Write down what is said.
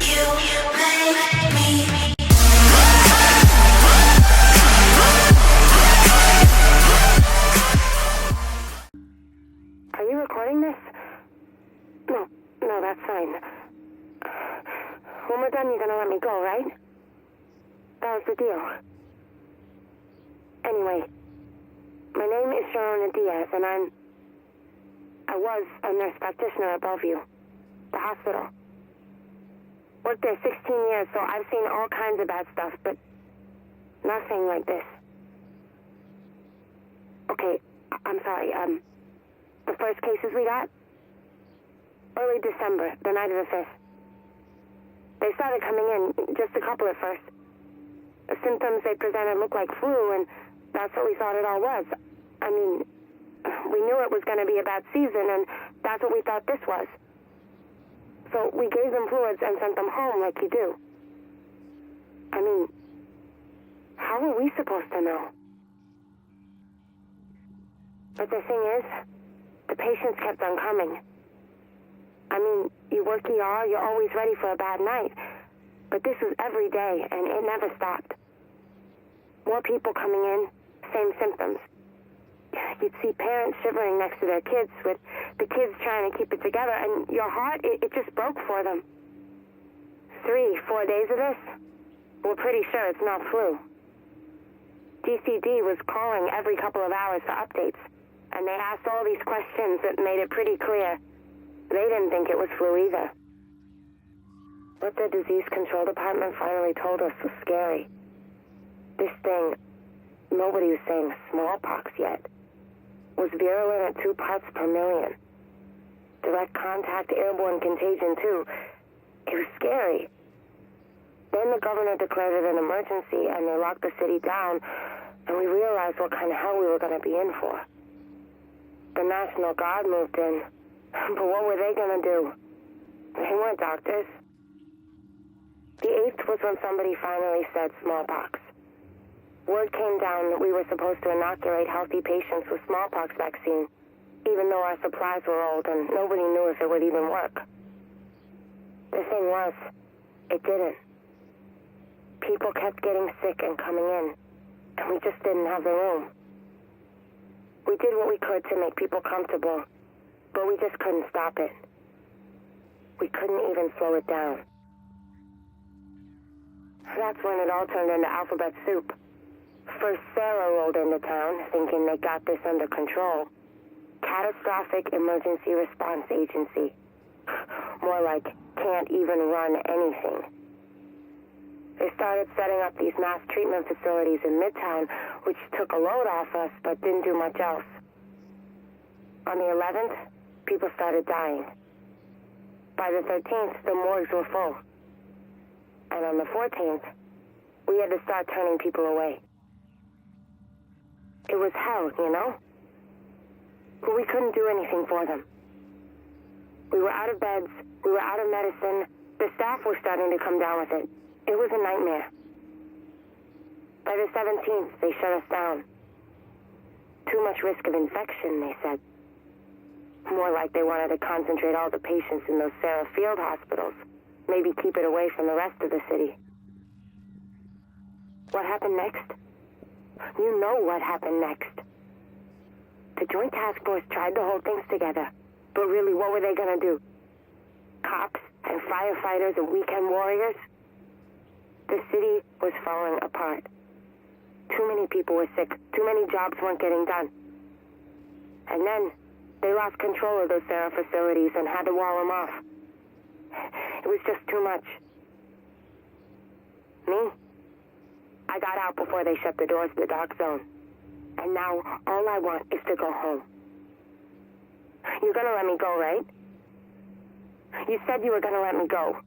You make me. Are you recording this? No, that's fine. When we're done, you're gonna let me go, right? That was the deal. Anyway, my name is Sharona Diaz, and I was a nurse practitioner at Bellevue, the hospital. Worked there 16 years, so I've seen all kinds of bad stuff, but nothing like this. Okay, I'm sorry, the first cases we got? Early December, the night of the 5th. They started coming in, just a couple at first. The symptoms they presented looked like flu, and that's what we thought it all was. I mean, we knew it was going to be a bad season, and that's what we thought this was. So we gave them fluids and sent them home like you do. I mean, how were we supposed to know? But the thing is, the patients kept on coming. I mean, you work ER, you're always ready for a bad night. But this was every day, and it never stopped. More people coming in, same symptoms. You'd see parents shivering next to their kids, with the kids trying to keep it together, and your heart, it just broke for them. 3-4 days of this? We're pretty sure it's not flu. DCD was calling every couple of hours for updates, and they asked all these questions that made it pretty clear they didn't think it was flu either. What the disease control department finally told us was scary. This thing, nobody was saying smallpox yet, was virulent at 2 parts per million. Direct contact, airborne contagion too. It was scary. Then the governor declared it an emergency, and they locked the city down, and we realized what kind of hell we were going to be in for. The National Guard moved in, but what were they going to do? They weren't doctors. The 8th was when somebody finally said smallpox. Word came down that we were supposed to inoculate healthy patients with smallpox vaccine, even though our supplies were old and nobody knew if it would even work. The thing was, it didn't. People kept getting sick and coming in, and we just didn't have the room. We did what we could to make people comfortable, but we just couldn't stop it. We couldn't even slow it down. That's when it all turned into alphabet soup. First, Sarah rolled into town, thinking they got this under control. Catastrophic Emergency Response Agency. More like, can't even run anything. They started setting up these mass treatment facilities in Midtown, which took a load off us, but didn't do much else. On the 11th, people started dying. By the 13th, the morgues were full. And on the 14th, we had to start turning people away. It was hell, you know? But we couldn't do anything for them. We were out of beds, we were out of medicine, the staff were starting to come down with it. It was a nightmare. By the 17th, they shut us down. Too much risk of infection, they said. More like they wanted to concentrate all the patients in those Sarah Field hospitals. Maybe keep it away from the rest of the city. What happened next? You know what happened next. The Joint Task Force tried to hold things together, but really, what were they gonna do? Cops and firefighters and weekend warriors? The city was falling apart. Too many people were sick. Too many jobs weren't getting done. And then, they lost control of those Sarah facilities and had to wall them off. It was just too much. Me? I got out before they shut the doors to the dark zone. And now, all I want is to go home. You're gonna let me go, right? You said you were gonna let me go.